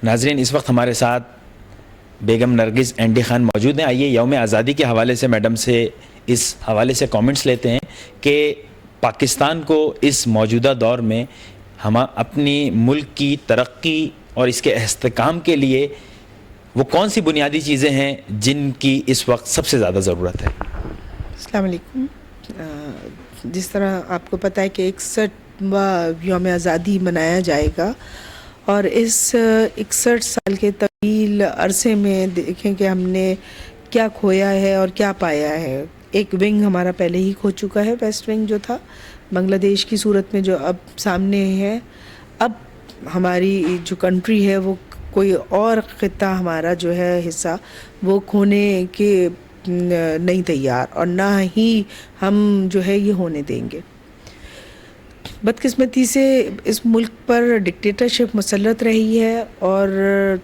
ناظرین، اس وقت ہمارے ساتھ بیگم نرگس اینڈی خان موجود ہیں. آئیے یوم آزادی کے حوالے سے میڈم سے اس حوالے سے کامنٹس لیتے ہیں کہ پاکستان کو اس موجودہ دور میں ہم اپنی ملک کی ترقی اور اس کے استحکام کے لیے وہ کون سی بنیادی چیزیں ہیں جن کی اس وقت سب سے زیادہ ضرورت ہے؟ السلام علیکم. جس طرح آپ کو پتہ ہے کہ 61واں یوم آزادی منایا جائے گا، اور اس 61 سال کے طویل عرصے میں دیکھیں کہ ہم نے کیا کھویا ہے اور کیا پایا ہے. ایک ونگ ہمارا پہلے ہی کھو چکا ہے، ویسٹ ونگ جو تھا بنگلہ دیش کی صورت میں، جو اب سامنے ہے. اب ہماری جو کنٹری ہے وہ کوئی اور خطہ ہمارا جو ہے حصہ وہ کھونے کے نہیں تیار، اور نہ ہی ہم جو ہے یہ ہونے دیں گے. بدقسمتی سے اس ملک پر ڈکٹیٹرشپ مسلط رہی ہے، اور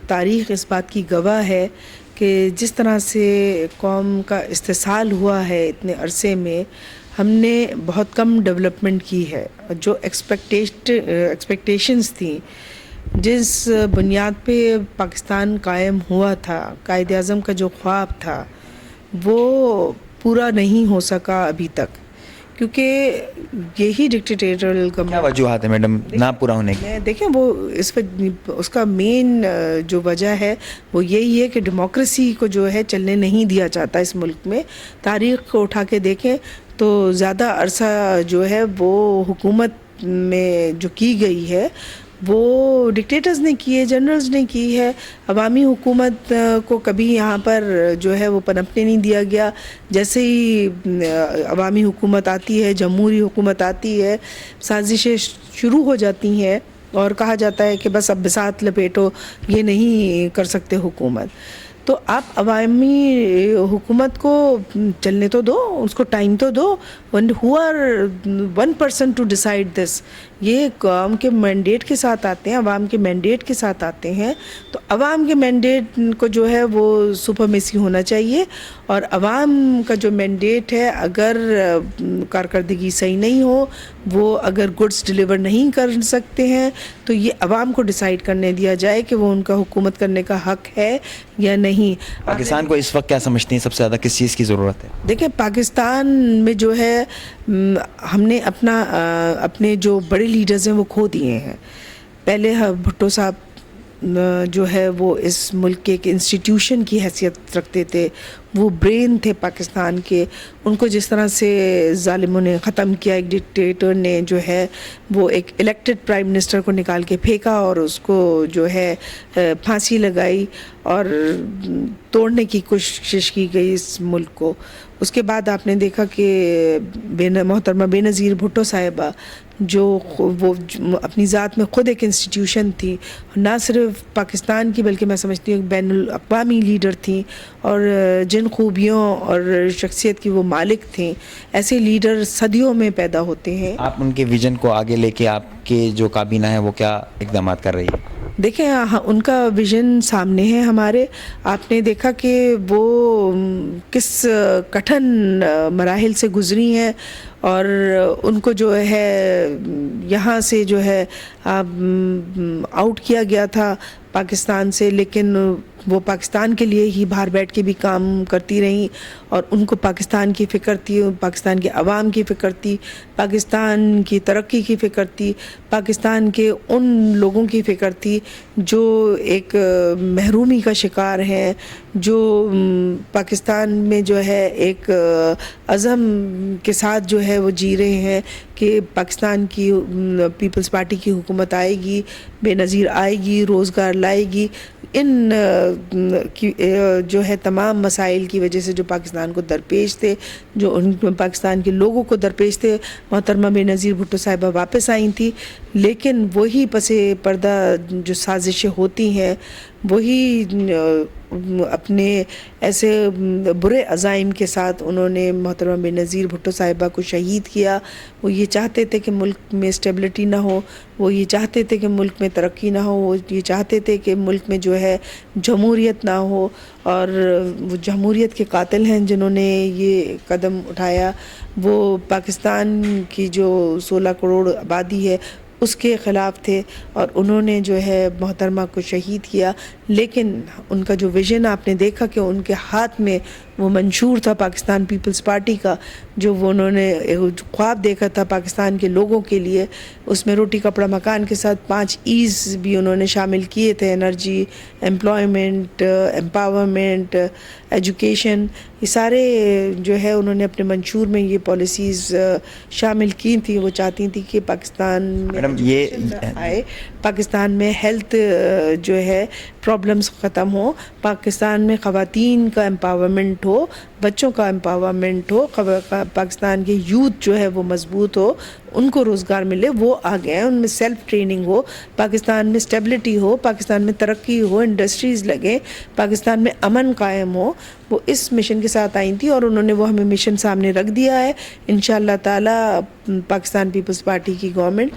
تاریخ اس بات کی گواہ ہے کہ جس طرح سے قوم کا استحصال ہوا ہے اتنے عرصے میں، ہم نے بہت کم ڈیولپمنٹ کی ہے. جو ایکسپیکٹیشنز تھیں، جس بنیاد پہ پاکستان قائم ہوا تھا، قائد اعظم کا جو خواب تھا وہ پورا نہیں ہو سکا ابھی تک، کیونکہ یہی ڈکٹیٹریل کیا وجوہات ہیں میڈم نہ پورا ہونے کی؟ دیکھیں، وہ اس کا مین جو وجہ ہے وہ یہی ہے کہ ڈیموکریسی کو جو ہے چلنے نہیں دیا جاتا اس ملک میں. تاریخ کو اٹھا کے دیکھیں تو زیادہ عرصہ جو ہے وہ حکومت میں جو کی گئی ہے وہ ڈکٹیٹرز نے کی ہے، جنرلز نے کی ہے. عوامی حکومت کو کبھی یہاں پر جو ہے وہ پنپنے نہیں دیا گیا. جیسے ہی عوامی حکومت آتی ہے، جمہوری حکومت آتی ہے، سازشیں شروع ہو جاتی ہیں اور کہا جاتا ہے کہ بس اب بساط لپیٹو، یہ نہیں کر سکتے حکومت. تو آپ عوامی حکومت کو چلنے تو دو، اس کو ٹائم تو دو. who are 1% to decide this؟ یہ عوام کے مینڈیٹ کے ساتھ آتے ہیں، عوام کے مینڈیٹ کے ساتھ آتے ہیں. تو عوام کے مینڈیٹ کو جو ہے وہ سپرمیسی ہونا چاہیے، اور عوام کا جو مینڈیٹ ہے اگر کارکردگی صحیح نہیں ہو، وہ اگر گڈس ڈیلیور نہیں کر سکتے ہیں، تو یہ عوام کو ڈیسائیڈ کرنے دیا جائے کہ وہ ان کا حکومت کرنے کا حق ہے یا نہیں. پاکستان کو اس وقت کیا سمجھتی ہیں سب سے زیادہ کس چیز کی ضرورت ہے؟ دیکھیں، پاکستان میں جو ہے ہم نے اپنے جو بڑے لیڈرز ہیں وہ کھو دیے ہیں. پہلے بھٹو صاحب جو ہے وہ اس ملک کے ایک انسٹیٹیوشن کی حیثیت رکھتے تھے، وہ برین تھے پاکستان کے. ان کو جس طرح سے ظالموں نے ختم کیا، ایک ڈکٹیٹر نے جو ہے وہ ایک الیکٹڈ پرائم منسٹر کو نکال کے پھینکا اور اس کو جو ہے پھانسی لگائی اور توڑنے کی کوشش کی گئی اس ملک کو. اس کے بعد آپ نے دیکھا کہ محترمہ بے نظیر بھٹو صاحبہ جو وہ اپنی ذات میں خود ایک انسٹیٹیوشن تھی، نہ صرف پاکستان کی بلکہ میں سمجھتی ہوں بین الاقوامی لیڈر تھیں، اور جن خوبیوں اور شخصیت کی وہ مالک تھیں. ایسے لیڈر صدیوں میں پیدا ہوتے ہیں. آپ ان کے ویژن کو آگے لے کے آپ کے جو کابینہ ہے وہ کیا اقدامات کر رہی ہے؟ دیکھیں، ان کا ویژن سامنے ہے ہمارے. آپ نے دیکھا کہ وہ کس کٹھن مراحل سے گزری ہیں، اور ان کو جو ہے یہاں سے جو ہے آؤٹ کیا گیا تھا پاکستان سے، لیکن وہ پاکستان کے لیے ہی باہر بیٹھ کے بھی کام کرتی رہیں، اور ان کو پاکستان کی فکر تھی، پاکستان کے عوام کی فکر تھی، پاکستان کی ترقی کی فکر تھی، پاکستان کے ان لوگوں کی فکر تھی جو ایک محرومی کا شکار ہیں، جو پاکستان میں جو ہے ایک عزم کے ساتھ جو ہے وہ جی رہے ہیں کہ پاکستان کی پیپلز پارٹی کی حکومت آئے گی، بے نظیر آئے گی، روزگار لائے گی. ان جو ہے تمام مسائل کی وجہ سے جو پاکستان کو درپیش تھے، جو ان پاکستان کے لوگوں کو درپیش تھے، محترمہ بے نظیر بھٹو صاحبہ واپس آئی تھی. لیکن وہی پس پردہ جو سازشیں ہوتی ہیں، وہی اپنے ایسے برے عزائم کے ساتھ انہوں نے محترمہ بے نظیر بھٹو صاحبہ کو شہید کیا. وہ یہ چاہتے تھے کہ ملک میں اسٹیبلٹی نہ ہو، وہ یہ چاہتے تھے کہ ملک میں ترقی نہ ہو، وہ یہ چاہتے تھے کہ ملک میں جو ہے جمہوریت نہ ہو. اور وہ جمہوریت کے قاتل ہیں جنہوں نے یہ قدم اٹھایا. وہ پاکستان کی جو 16 کروڑ آبادی ہے اس کے خلاف تھے اور انہوں نے جو ہے محترمہ کو شہید کیا. لیکن ان کا جو ویژن آپ نے دیکھا کہ ان کے ہاتھ میں وہ منشور تھا پاکستان پیپلز پارٹی کا, جو وہ انہوں نے خواب دیکھا تھا پاکستان کے لوگوں کے لیے. اس میں روٹی کپڑا مکان کے ساتھ 5 ایز بھی انہوں نے شامل کیے تھے, انرجی, ایمپلائمنٹ, ایمپاورمنٹ, ایجوکیشن. یہ سارے جو ہے انہوں نے اپنے منشور میں یہ پالیسیز شامل کی تھیں. وہ چاہتی تھیں کہ پاکستان میں آئے, پاکستان میں ہیلتھ جو ہے پرابلمز ختم ہو, پاکستان میں خواتین کا امپاورمنٹ ہو, بچوں کا امپاورمنٹ ہو, پاکستان کے یوتھ جو ہے وہ مضبوط ہو, ان کو روزگار ملے. وہ آگے ہیں, ان میں سیلف ٹریننگ ہو, پاکستان میں اسٹیبلٹی ہو, پاکستان میں ترقی ہو, انڈسٹریز لگیں, پاکستان میں امن قائم ہو. وہ اس مشن کے ساتھ آئی تھی اور انہوں نے وہ ہمیں مشن سامنے رکھ دیا ہے. انشاءاللہ تعالی پاکستان پیپلز پارٹی کی گورنمنٹ,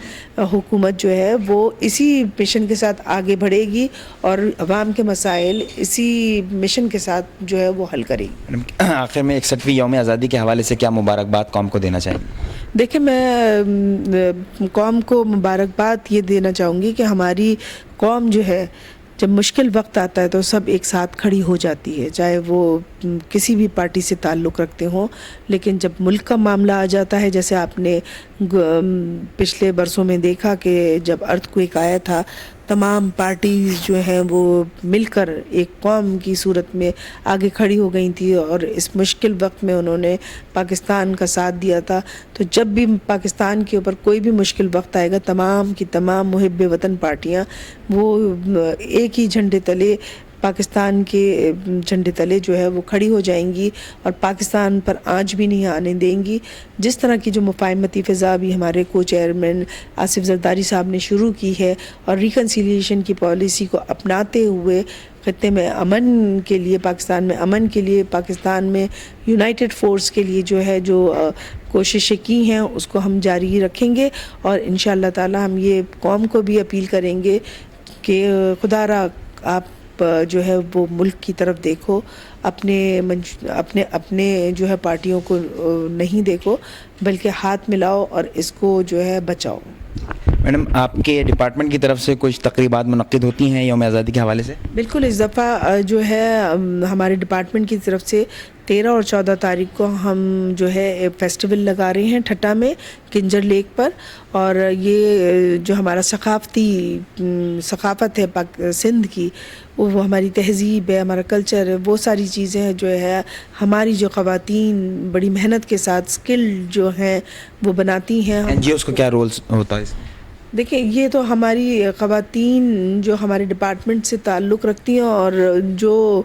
حکومت جو ہے وہ اسی مشن کے ساتھ آگے بڑھے گی اور عوام کے مسائل اسی مشن کے ساتھ جو ہے وہ حل کرے گی. آخر میں 61ویں یوم آزادی کے حوالے سے کیا مبارکباد قوم کو دینا چاہیں گے؟ دیکھیں, میں قوم کو مبارکباد یہ دینا چاہوں گی کہ ہماری قوم جو ہے جب مشکل وقت آتا ہے تو سب ایک ساتھ کھڑی ہو جاتی ہے, چاہے وہ کسی بھی پارٹی سے تعلق رکھتے ہوں. لیکن جب ملک کا معاملہ آ جاتا ہے, جیسے آپ نے پچھلے برسوں میں دیکھا کہ جب ارتھ کوئک آیا تھا, تمام پارٹیز جو ہیں وہ مل کر ایک قوم کی صورت میں آگے کھڑی ہو گئی تھی اور اس مشکل وقت میں انہوں نے پاکستان کا ساتھ دیا تھا. تو جب بھی پاکستان کے اوپر کوئی بھی مشکل وقت آئے گا, تمام کی تمام محب وطن پارٹیاں وہ ایک ہی جھنڈے تلے, پاکستان کے جھنڈے تلے جو ہے وہ کھڑی ہو جائیں گی اور پاکستان پر آنچ بھی نہیں آنے دیں گی. جس طرح کی جو مفاہمتی فضا بھی ہمارے کو چیئرمین آصف زرداری صاحب نے شروع کی ہے اور ریکنسیلیشن کی پالیسی کو اپناتے ہوئے خطے میں امن کے لیے, پاکستان میں امن کے لیے, پاکستان میں یونائٹڈ فورس کے لیے جو ہے جو کوششیں کی ہیں اس کو ہم جاری رکھیں گے. اور انشاءاللہ تعالی ہم یہ قوم کو بھی اپیل کریں گے کہ خدا را آپ جو ہے وہ ملک کی طرف دیکھو, اپنے جو ہے پارٹیوں کو نہیں دیکھو, بلکہ ہاتھ ملاؤ اور اس کو جو ہے بچاؤ. میڈم, آپ کے ڈپارٹمنٹ کی طرف سے کچھ تقریبات منعقد ہوتی ہیں یوم آزادی کے حوالے سے؟ بالکل, اس دفعہ جو ہے ہمارے ڈپارٹمنٹ کی طرف سے 13 اور 14 تاریخ کو ہم جو ہے ایک فیسٹیول لگا رہے ہیں ٹھٹا میں کنجر لیک پر. اور یہ جو ہمارا ثقافت ہے سندھ کی, وہ ہماری تہذیب ہے, ہمارا کلچر ہے, وہ ساری چیزیں ہیں جو ہے ہماری جو خواتین بڑی محنت کے ساتھ اسکل جو ہیں وہ بناتی ہیں. این جی اوز کو کیا رول ہوتا ہے اس میں؟ دیکھیں, یہ تو ہماری خواتین جو ہمارے ڈپارٹمنٹ سے تعلق رکھتی ہیں اور جو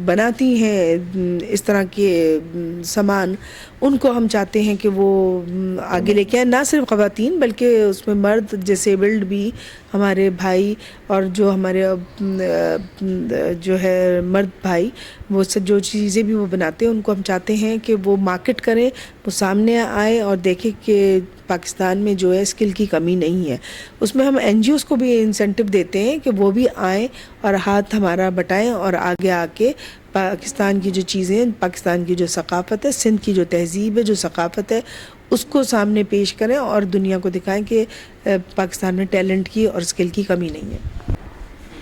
بناتی ہیں اس طرح کے سامان, ان کو ہم چاہتے ہیں کہ وہ آگے لے کے آئیں. نہ صرف خواتین بلکہ اس میں مرد, ڈسیبلڈ بھی ہمارے بھائی, اور جو ہمارے جو ہے مرد بھائی, وہ جو چیزیں بھی وہ بناتے ہیں ان کو ہم چاہتے ہیں کہ وہ مارکیٹ کریں, وہ سامنے آئے اور دیکھیں کہ پاکستان میں جو ہے اسکل کی کمی نہیں ہے. اس میں ہم این جی اوز کو بھی انسینٹو دیتے ہیں کہ وہ بھی آئیں اور ہاتھ ہمارا بٹائیں اور آگے آ کے پاکستان کی جو چیزیں, پاکستان کی جو ثقافت ہے, سندھ کی جو تہذیب ہے, جو ثقافت ہے, اس کو سامنے پیش کریں اور دنیا کو دکھائیں کہ پاکستان میں ٹیلنٹ کی اور اسکل کی کمی نہیں ہے.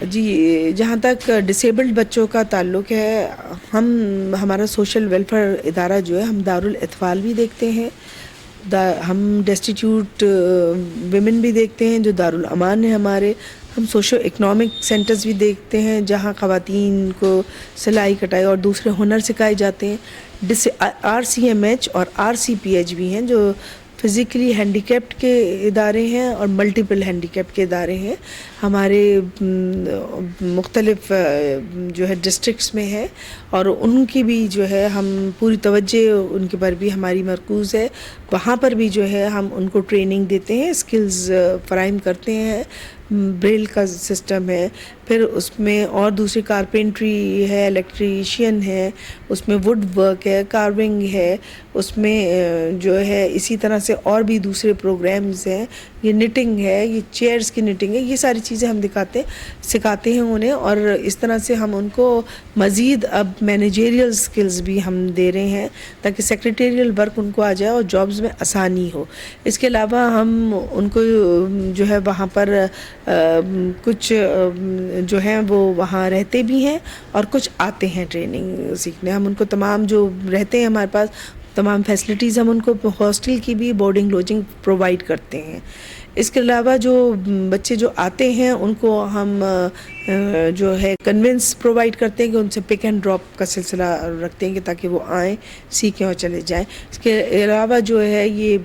جی, جہاں تک ڈسیبلڈ بچوں کا تعلق ہے, ہمارا سوشل ویلفیئر ادارہ جو ہے, ہم دارالاطفال بھی دیکھتے ہیں, ہم ڈیسٹیٹیوٹ ویمن بھی دیکھتے ہیں جو دارالامان ہیں ہمارے, ہم سوشو اکنامک سینٹرز بھی دیکھتے ہیں جہاں خواتین کو سلائی کٹائی اور دوسرے ہنر سکھائے جاتے ہیں. RCMH اور RCPH بھی ہیں جو فزیکلی ہینڈیکیپڈ کے ادارے ہیں اور ملٹیپل ہینڈیکیپڈ کے ادارے ہیں, ہمارے مختلف جو ہے ڈسٹرکٹس میں ہے, اور ان کی بھی جو ہے ہم پوری توجہ ان کے پر بھی ہماری مرکوز ہے. وہاں پر بھی جو ہے ہم ان کو ٹریننگ دیتے ہیں, اسکلز فراہم کرتے ہیں, بریل کا سسٹم ہے، پھر اس میں اور دوسری کارپینٹری ہے، الیکٹریشین ہے، اس میں ووڈ ورک ہے، کارونگ ہے، اس میں جو ہے اسی طرح سے اور بھی دوسرے پروگرامز ہیں، یہ نٹنگ ہے، یہ چیئرز کی نٹنگ ہے، یہ ساری چیزیں ہم سکھاتے ہیں انہیں، اور اس طرح سے ہم ان کو مزید اب مینیجریل سکلز بھی ہم دے رہے ہیں تاکہ سیکریٹریل ورک ان کو آ جائے اور جابز میں آسانی ہو۔ اس کے علاوہ ہم ان کو جو ہے وہاں پر کچھ جو ہیں وہ وہاں رہتے بھی ہیں اور کچھ آتے ہیں ٹریننگ سیکھنے۔ ہم ان کو تمام جو رہتے ہیں ہمارے پاس تمام فیسلٹیز ہم ان کو ہاسٹل کی بھی بورڈنگ لوجنگ پرووائڈ کرتے ہیں۔ اس کے علاوہ جو بچے جو آتے ہیں ان کو ہم جو ہے کنوینس پرووائڈ کرتے ہیں کہ ان سے پک اینڈ ڈراپ کا سلسلہ رکھتے ہیں کہ تاکہ وہ آئیں، سیکھیں اور چلے جائیں۔ اس کے علاوہ جو ہے یہ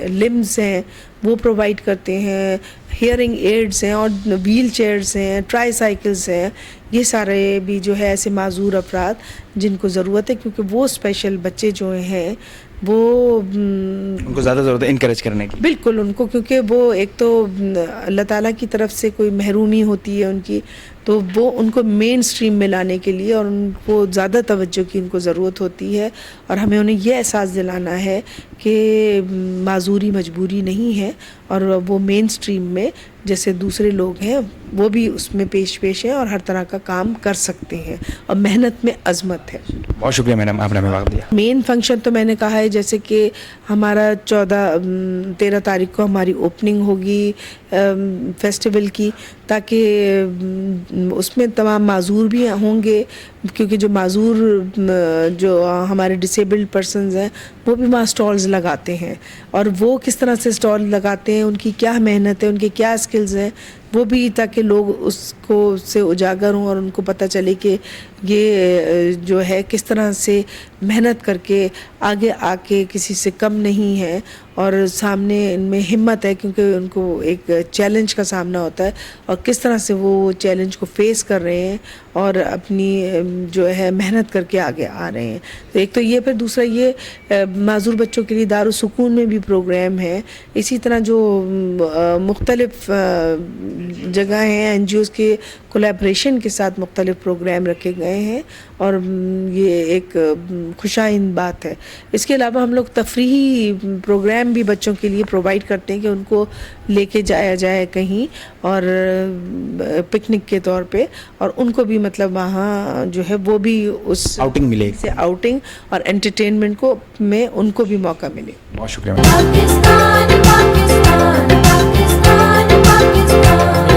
لمز ہیں وہ پرووائڈ کرتے ہیں، ہیئرنگ ایڈز ہیں اور ویل چیئرز ہیں، ٹرائی سائیکلز ہیں، یہ سارے بھی جو ہے ایسے معذور افراد جن کو ضرورت ہے، کیونکہ وہ اسپیشل بچے جو ہیں وہ ان کو زیادہ ضرورت ہے انکریج کرنے کی۔ بالکل ان کو، کیونکہ وہ ایک تو اللہ تعالیٰ کی طرف سے کوئی محرومی ہوتی ہے ان کی، تو وہ ان کو مین اسٹریم میں لانے کے لیے اور ان کو زیادہ توجہ کی ان کو ضرورت ہوتی ہے، اور ہمیں انہیں یہ احساس دلانا ہے کہ معذوری مجبوری نہیں ہے، اور وہ مین اسٹریم میں جیسے دوسرے لوگ ہیں وہ بھی اس میں پیش ہیں اور ہر طرح کا کام کر سکتے ہیں، اور محنت میں عظمت ہے۔ بہت شکریہ میڈم، آپ نے ہمیں وقت دیا۔ مین فنکشن تو میں نے کہا ہے جیسے کہ ہمارا 13 تاریخ کو ہماری اوپننگ ہوگی فیسٹیول کی، تاکہ اس میں تمام معذور بھی ہوں گے، کیونکہ جو معذور جو ہمارے ڈسیبلڈ پرسنز ہیں وہ بھی وہاں اسٹالز لگاتے ہیں، اور وہ کس طرح سے اسٹال لگاتے ہیں، ان کی کیا محنت ہے، ان کے کیا اسکلز ہیں، وہ بھی تاکہ لوگ اس کو سے اجاگر ہوں اور ان کو پتہ چلے کہ یہ جو ہے کس طرح سے محنت کر کے آگے آ کے کسی سے کم نہیں ہے، اور سامنے ان میں ہمت ہے، کیونکہ ان کو ایک چیلنج کا سامنا ہوتا ہے، اور کس طرح سے وہ چیلنج کو فیس کر رہے ہیں اور اپنی جو ہے محنت کر کے آگے آ رہے ہیں۔ تو ایک تو یہ، پھر دوسرا یہ معذور بچوں کے لیے دارالسکون میں بھی پروگرام ہے، اسی طرح جو مختلف جگہ ہیں این جی اوز کے کولیبریشن کے ساتھ مختلف پروگرام رکھے گئے ہیں، اور یہ ایک خوشائند بات ہے۔ اس کے علاوہ ہم لوگ تفریحی پروگرام بھی بچوں کے لیے پرووائڈ کرتے ہیں کہ ان کو لے کے جایا جائے کہیں، اور پکنک کے طور پہ، اور ان کو بھی مطلب وہاں جو ہے وہ بھی اس آؤٹنگ ملے سے آؤٹنگ اور انٹرٹینمنٹ کو میں ان کو بھی موقع ملے۔ بہت شکریہ۔ پاکستان پاکستان پاکستان پاکستان